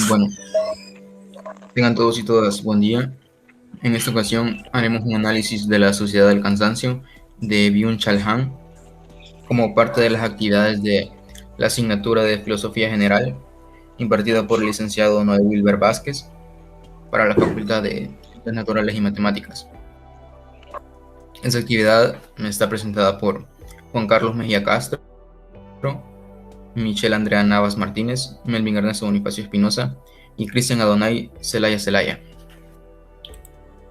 Bueno, tengan todos y todas buen día. En esta ocasión haremos un análisis de la sociedad del cansancio de Byung-Chul Han como parte de las actividades de la asignatura de Filosofía General impartida por el licenciado Noé Wilber Vázquez para la Facultad de Ciencias Naturales y Matemáticas. Esta actividad está presentada por Juan Carlos Mejía Castro, Michelle Andrea Navas Martínez, Melvin Ernesto Bonifacio Espinosa y Cristian Adonai Zelaya.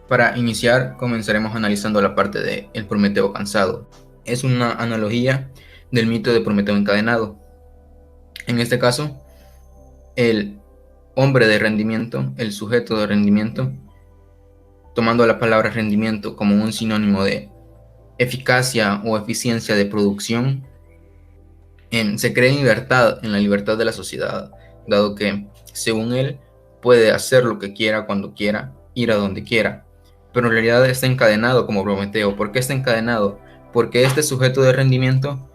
Para iniciar, comenzaremos analizando la parte de el Prometeo cansado. Es una analogía del mito de Prometeo encadenado. En este caso, el hombre de rendimiento, el sujeto de rendimiento, tomando la palabra rendimiento como un sinónimo de eficacia o eficiencia de producción, se cree en la libertad de la sociedad, dado que, según él, puede hacer lo que quiera cuando quiera, ir a donde quiera, pero en realidad está encadenado como Prometeo. ¿Por qué está encadenado? Porque este sujeto de rendimiento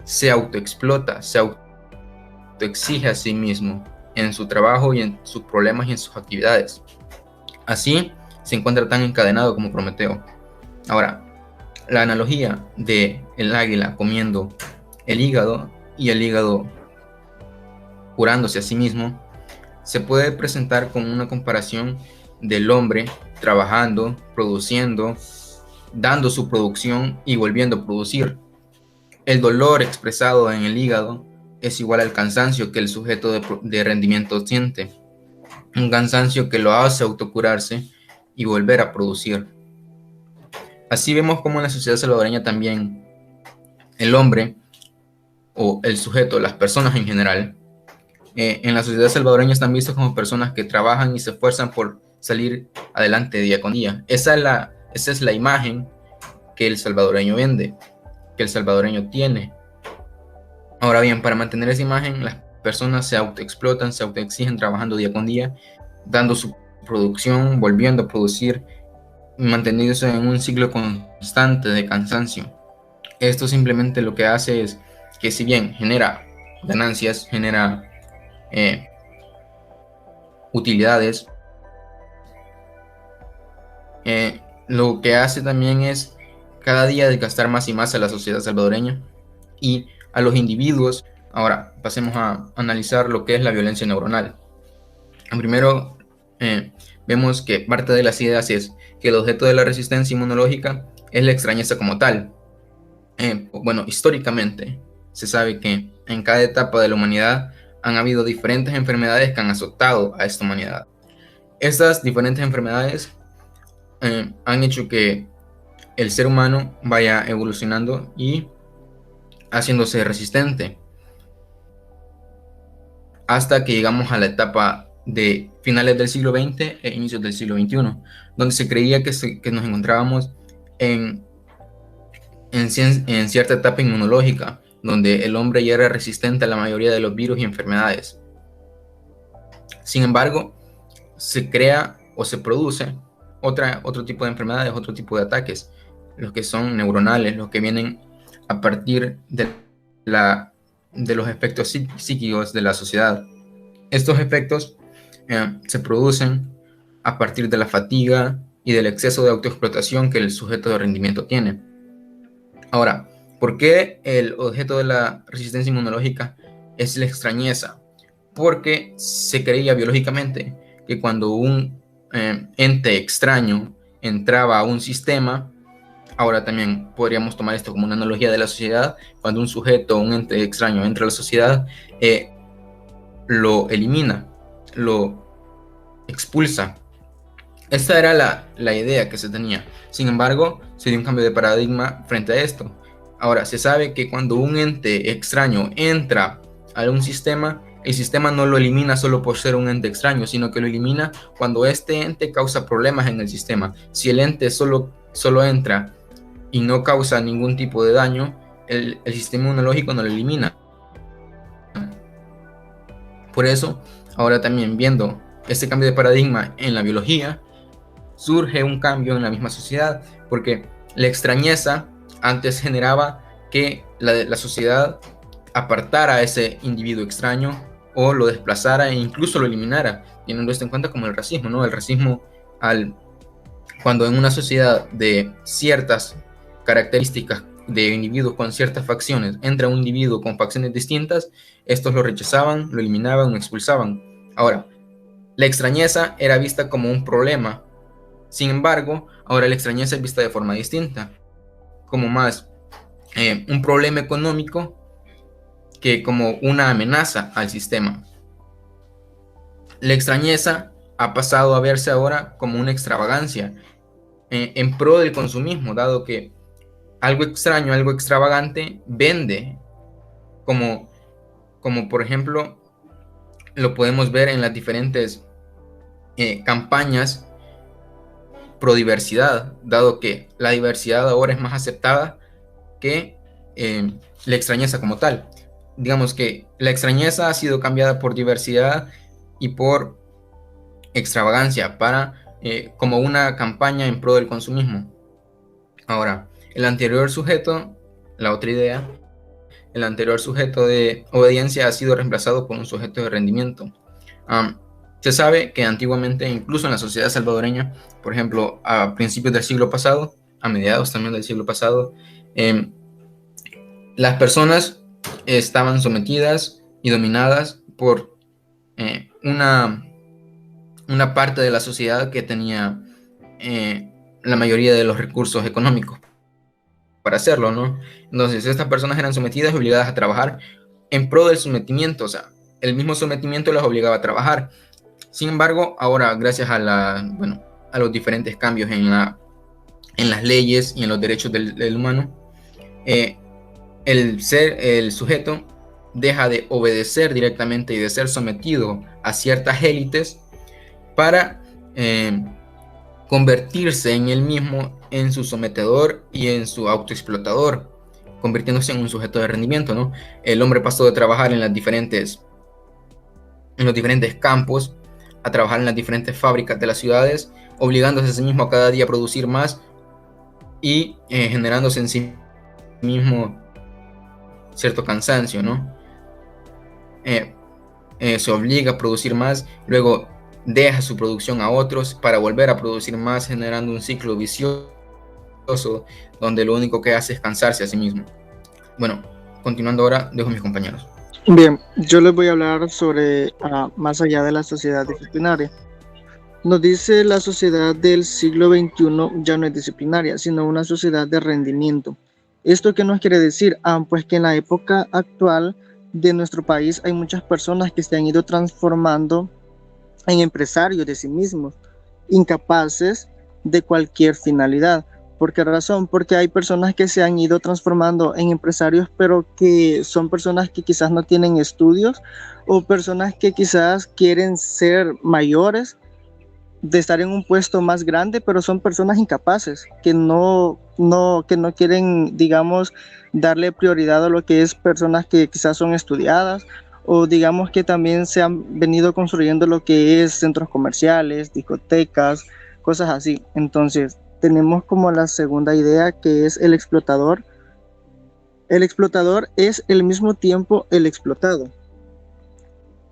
se autoexplota, se autoexige a sí mismo en su trabajo y en sus problemas y en sus actividades. Así se encuentra tan encadenado como Prometeo. Ahora, la analogía de el águila comiendo el hígado y el hígado curándose a sí mismo se puede presentar con una comparación del hombre trabajando, produciendo, dando su producción y volviendo a producir. El dolor expresado en el hígado es igual al cansancio que el sujeto de rendimiento siente. Un cansancio que lo hace autocurarse y volver a producir. Así vemos como en la sociedad salvadoreña también el hombre o el sujeto, las personas en general, en la sociedad salvadoreña están vistos como personas que trabajan y se esfuerzan por salir adelante día con día. Esa es la imagen que el salvadoreño vende, que el salvadoreño tiene. Ahora bien, para mantener esa imagen, las personas se autoexplotan, se autoexigen trabajando día con día, dando su producción, volviendo a producir, manteniéndose en un ciclo constante de cansancio. Esto simplemente lo que hace es que, si bien genera ganancias, genera utilidades, lo que hace también es cada día desgastar más y más a la sociedad salvadoreña y a los individuos. Ahora pasemos a analizar lo que es la violencia neuronal. Primero, vemos que parte de las ideas es que el objeto de la resistencia inmunológica es la extrañeza como tal. Bueno, históricamente se sabe que en cada etapa de la humanidad han habido diferentes enfermedades que han azotado a esta humanidad. Estas diferentes enfermedades han hecho que el ser humano vaya evolucionando y haciéndose resistente hasta que llegamos a la etapa de finales del siglo XX e inicios del siglo XXI, donde se creía que nos encontrábamos en cierta etapa inmunológica, donde el hombre ya era resistente a la mayoría de los virus y enfermedades. Sin embargo, se crea o se produce otro tipo de enfermedades, otro tipo de ataques, los que son neuronales, los que vienen a partir de los efectos psíquicos de la sociedad. Estos efectos se producen a partir de la fatiga y del exceso de autoexplotación que el sujeto de rendimiento tiene. Ahora, ¿por qué el objeto de la resistencia inmunológica es la extrañeza? Porque se creía biológicamente que cuando un ente extraño entraba a un sistema, ahora también podríamos tomar esto como una analogía de la sociedad, cuando un sujeto o un ente extraño entra a la sociedad, lo elimina, lo expulsa. Esta era la idea que se tenía. Sin embargo, se dio un cambio de paradigma frente a esto. Ahora, se sabe que cuando un ente extraño entra a un sistema, el sistema no lo elimina solo por ser un ente extraño, sino que lo elimina cuando este ente causa problemas en el sistema. Si el ente solo entra y no causa ningún tipo de daño, el sistema inmunológico no lo elimina. Por eso, ahora también viendo este cambio de paradigma en la biología, surge un cambio en la misma sociedad, porque la extrañeza antes generaba que la sociedad apartara a ese individuo extraño o lo desplazara e incluso lo eliminara, teniendo esto en cuenta como el racismo, ¿no? El racismo, cuando en una sociedad de ciertas características de individuos con ciertas facciones entra un individuo con facciones distintas, estos lo rechazaban, lo eliminaban, lo expulsaban. Ahora, la extrañeza era vista como un problema. Sin embargo, ahora la extrañeza es vista de forma distinta, como más un problema económico que como una amenaza al sistema. La extrañeza ha pasado a verse ahora como una extravagancia en pro del consumismo, dado que algo extraño, algo extravagante vende, como por ejemplo lo podemos ver en las diferentes campañas pro diversidad, dado que la diversidad ahora es más aceptada que la extrañeza como tal. Digamos que la extrañeza ha sido cambiada por diversidad y por extravagancia como una campaña en pro del consumismo. Ahora, el anterior sujeto, la otra idea, el anterior sujeto de obediencia ha sido reemplazado por un sujeto de rendimiento. Se sabe que antiguamente, incluso en la sociedad salvadoreña, por ejemplo, a principios del siglo pasado, a mediados también del siglo pasado, las personas estaban sometidas y dominadas por una parte de la sociedad que tenía la mayoría de los recursos económicos para hacerlo, ¿no? Entonces, estas personas eran sometidas y obligadas a trabajar en pro del sometimiento, o sea, el mismo sometimiento las obligaba a trabajar. Sin embargo, ahora, gracias a los diferentes cambios en las leyes y en los derechos del humano, el sujeto deja de obedecer directamente y de ser sometido a ciertas élites para convertirse en él mismo en su sometedor y en su autoexplotador, convirtiéndose en un sujeto de rendimiento, ¿no? El hombre pasó de trabajar en los diferentes campos a trabajar en las diferentes fábricas de las ciudades, obligándose a sí mismo a cada día a producir más y generándose en sí mismo cierto cansancio, ¿no? Se obliga a producir más, luego deja su producción a otros para volver a producir más, generando un ciclo vicioso donde lo único que hace es cansarse a sí mismo. Bueno, continuando ahora, dejo a mis compañeros. Bien, yo les voy a hablar sobre más allá de la sociedad disciplinaria. Nos dice la sociedad del siglo XXI ya no es disciplinaria, sino una sociedad de rendimiento. ¿Esto qué nos quiere decir? Pues que en la época actual de nuestro país hay muchas personas que se han ido transformando en empresarios de sí mismos, incapaces de cualquier finalidad. ¿Por qué razón? Porque hay personas que se han ido transformando en empresarios, pero que son personas que quizás no tienen estudios o personas que quizás quieren ser mayores, de estar en un puesto más grande, pero son personas incapaces, que no quieren, digamos, darle prioridad a lo que es personas que quizás son estudiadas, o digamos que también se han venido construyendo lo que es centros comerciales, discotecas, cosas así. Entonces, tenemos como la segunda idea, que es el explotador. El explotador es al mismo tiempo el explotado.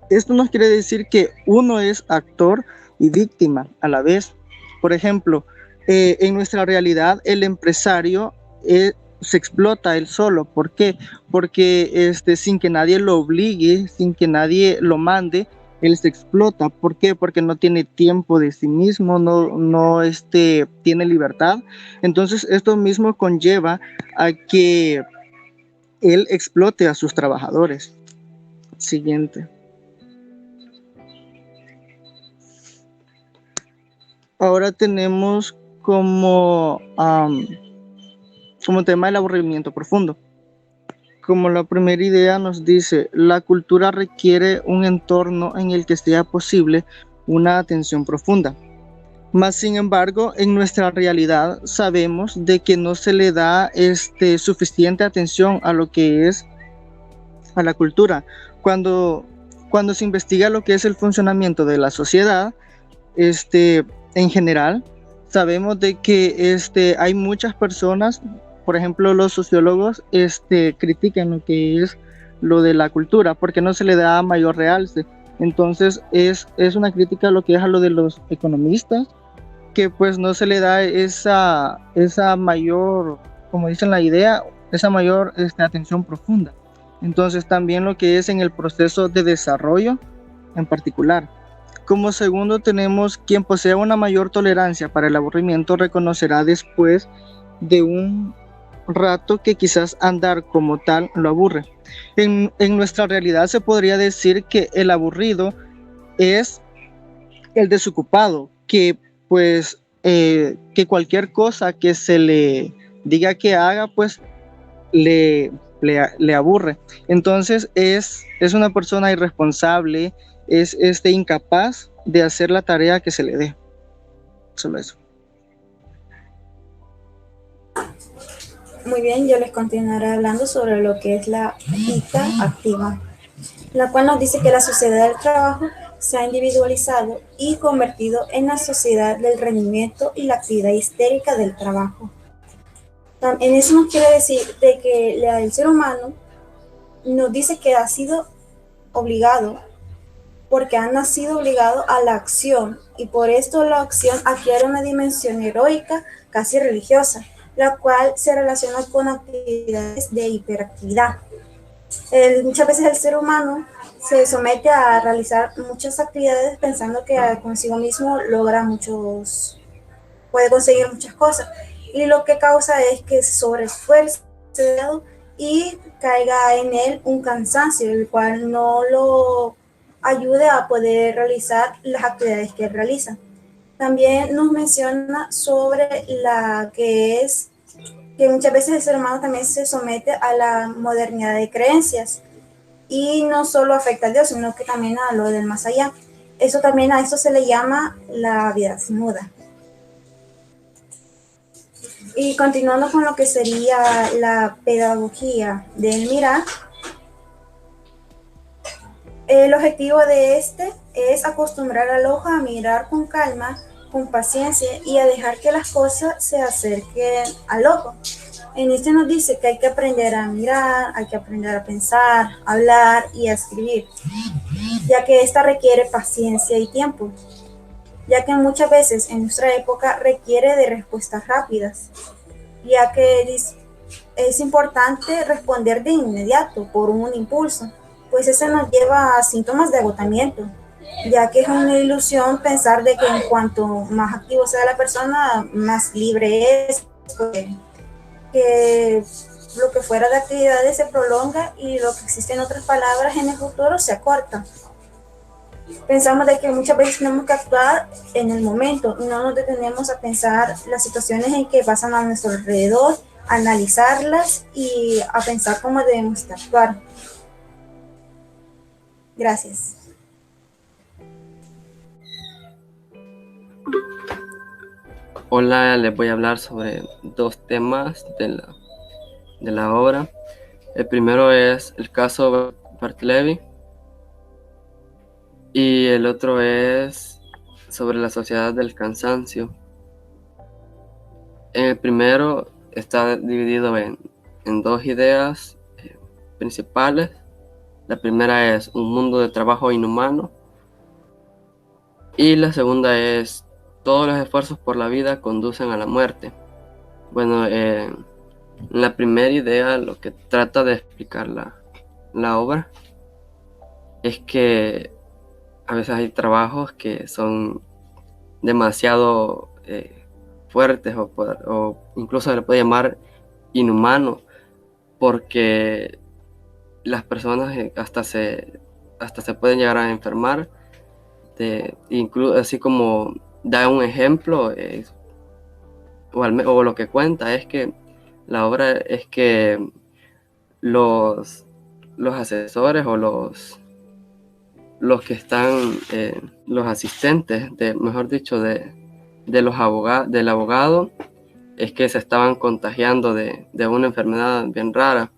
Esto nos quiere decir que uno es actor y víctima a la vez. Por ejemplo, en nuestra realidad el empresario se explota él solo. ¿Por qué? Porque sin que nadie lo obligue, sin que nadie lo mande, él se explota. ¿Por qué? Porque no tiene tiempo de sí mismo, no tiene libertad. Entonces esto mismo conlleva a que él explote a sus trabajadores. Siguiente. Ahora tenemos como tema el aburrimiento profundo. Como la primera idea nos dice, la cultura requiere un entorno en el que sea posible una atención profunda. Más sin embargo, en nuestra realidad sabemos de que no se le da suficiente atención a lo que es a la cultura. Cuando se investiga lo que es el funcionamiento de la sociedad, en general, sabemos de que hay muchas personas, por ejemplo, los sociólogos critican lo que es lo de la cultura, porque no se le da mayor realce. Entonces es una crítica a lo que es a lo de los economistas, que pues no se le da esa mayor, como dicen la idea, esa mayor atención profunda. Entonces también lo que es en el proceso de desarrollo en particular. Como segundo tenemos quien posea una mayor tolerancia para el aburrimiento reconocerá después de un rato que quizás andar como tal lo aburre. En nuestra realidad se podría decir que el aburrido es el desocupado, que pues que cualquier cosa que se le diga que haga, pues le aburre. Entonces es una persona irresponsable, es incapaz de hacer la tarea que se le dé. Solo eso. Muy bien, yo les continuaré hablando sobre lo que es la ética activa, la cual nos dice que la sociedad del trabajo se ha individualizado y convertido en la sociedad del rendimiento y la actividad histérica del trabajo. En eso nos quiere decir de que el ser humano nos dice que ha sido obligado, porque ha nacido obligado a la acción, y por esto la acción adquiere una dimensión heroica, casi religiosa, la cual se relaciona con actividades de hiperactividad. Muchas veces el ser humano se somete a realizar muchas actividades pensando que consigo mismo puede conseguir muchas cosas, y lo que causa es que se sobreesfuerce y caiga en él un cansancio, el cual no lo ayude a poder realizar las actividades que él realiza. También nos menciona sobre la que es que muchas veces el ser humano también se somete a la modernidad de creencias, y no solo afecta a Dios, sino que también a lo del más allá. Eso también, a eso se le llama la vida muda. Y continuando con lo que sería la pedagogía del mirar, el objetivo de este es acostumbrar al ojo a mirar con calma, con paciencia, y a dejar que las cosas se acerquen al ojo. En este nos dice que hay que aprender a mirar, hay que aprender a pensar, a hablar y a escribir, ya que esta requiere paciencia y tiempo, ya que muchas veces en nuestra época requiere de respuestas rápidas, ya que es importante responder de inmediato por un impulso, pues eso nos lleva a síntomas de agotamiento, ya que es una ilusión pensar de que en cuanto más activo sea la persona, más libre es, que lo que fuera de actividades se prolonga y lo que existe en otras palabras en el futuro se acorta. Pensamos de que muchas veces tenemos que actuar en el momento y no nos detenemos a pensar las situaciones en que pasan a nuestro alrededor, a analizarlas y a pensar cómo debemos actuar. Gracias. Hola, les voy a hablar sobre dos temas de la obra. El primero es el caso Bartleby y el otro es sobre la sociedad del cansancio. En el primero está dividido en dos ideas principales. La primera es un mundo de trabajo inhumano y la segunda es todos los esfuerzos por la vida conducen a la muerte. Bueno, la primera idea, lo que trata de explicar la obra es que a veces hay trabajos que son demasiado fuertes o incluso se le puede llamar inhumano, porque las personas hasta se pueden llegar a enfermar, así como da un ejemplo, o lo que cuenta es que la obra es que los asesores o los que están, los asistentes, mejor dicho, del abogado, es que se estaban contagiando de una enfermedad bien rara.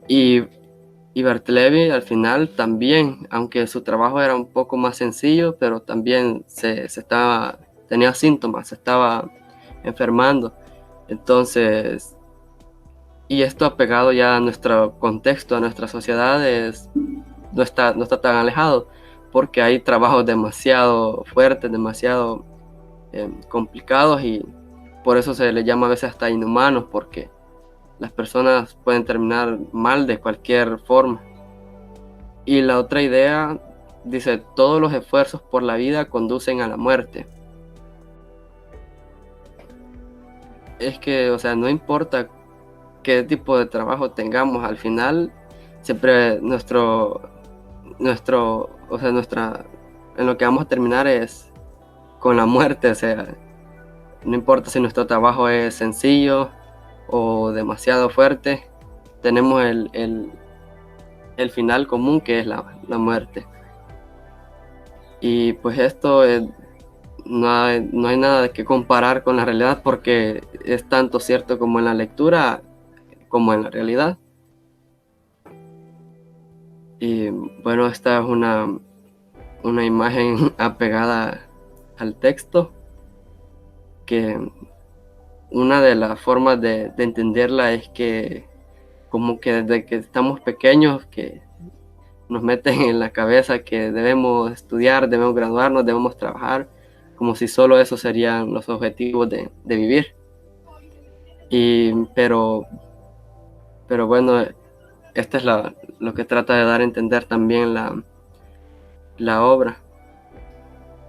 Y Bartleby al final también, aunque su trabajo era un poco más sencillo, pero también tenía síntomas, se estaba enfermando. Entonces, Y esto apegado ya a nuestro contexto, a nuestra sociedad, no está tan alejado, porque hay trabajos demasiado fuertes, demasiado complicados, y por eso se les llama a veces hasta inhumanos, porque las personas pueden terminar mal de cualquier forma. Y la otra idea dice: todos los esfuerzos por la vida conducen a la muerte. Es que, o sea, no importa qué tipo de trabajo tengamos, al final siempre en lo que vamos a terminar es con la muerte. O sea, no importa si nuestro trabajo es sencillo o demasiado fuerte, tenemos el final común, que es la muerte. Y pues esto no hay nada que comparar con la realidad, porque es tanto cierto como en la lectura como en la realidad. Y bueno, esta es una imagen apegada al texto, que una de las formas de entenderla es que como que desde que estamos pequeños que nos meten en la cabeza que debemos estudiar, debemos graduarnos, debemos trabajar, como si solo esos serían los objetivos de vivir. Pero bueno, esta es lo que trata de dar a entender también la obra.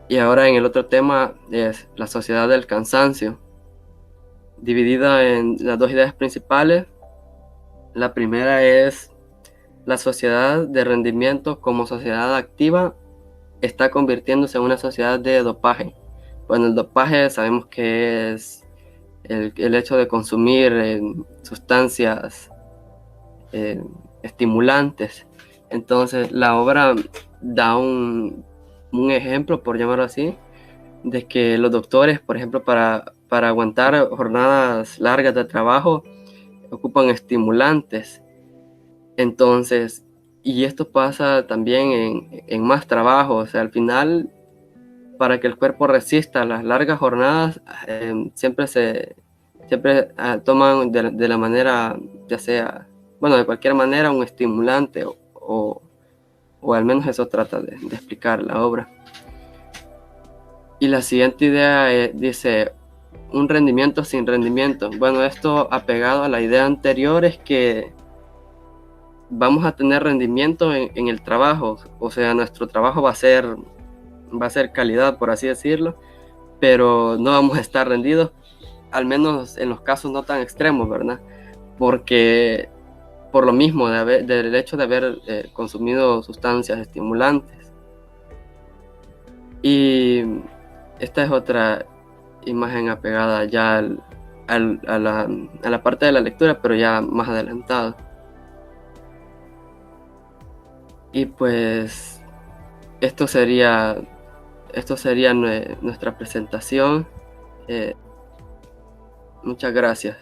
Y ahora en el otro tema es la sociedad del cansancio, dividida en las dos ideas principales. La primera es: la sociedad de rendimiento como sociedad activa está convirtiéndose en una sociedad de dopaje. Bueno, el dopaje sabemos que es el hecho de consumir sustancias estimulantes. Entonces la obra da un ejemplo, por llamarlo así, de que los doctores, por ejemplo, para aguantar jornadas largas de trabajo, ocupan estimulantes. Entonces, y esto pasa también en más trabajos. O sea, al final, para que el cuerpo resista las largas jornadas, siempre toman de la manera, ya sea, bueno, de cualquier manera, un estimulante, o al menos eso trata de explicar la obra. Y la siguiente idea dice: un rendimiento sin rendimiento. Bueno, esto apegado a la idea anterior es que vamos a tener rendimiento en el trabajo. O sea, nuestro trabajo va a ser calidad, por así decirlo, pero no vamos a estar rendidos, al menos en los casos no tan extremos, ¿verdad? Porque por lo mismo del hecho de haber consumido sustancias estimulantes. Y esta es otra imagen apegada ya a la parte de la lectura, pero ya más adelantada. Y pues esto sería nuestra presentación. Muchas gracias.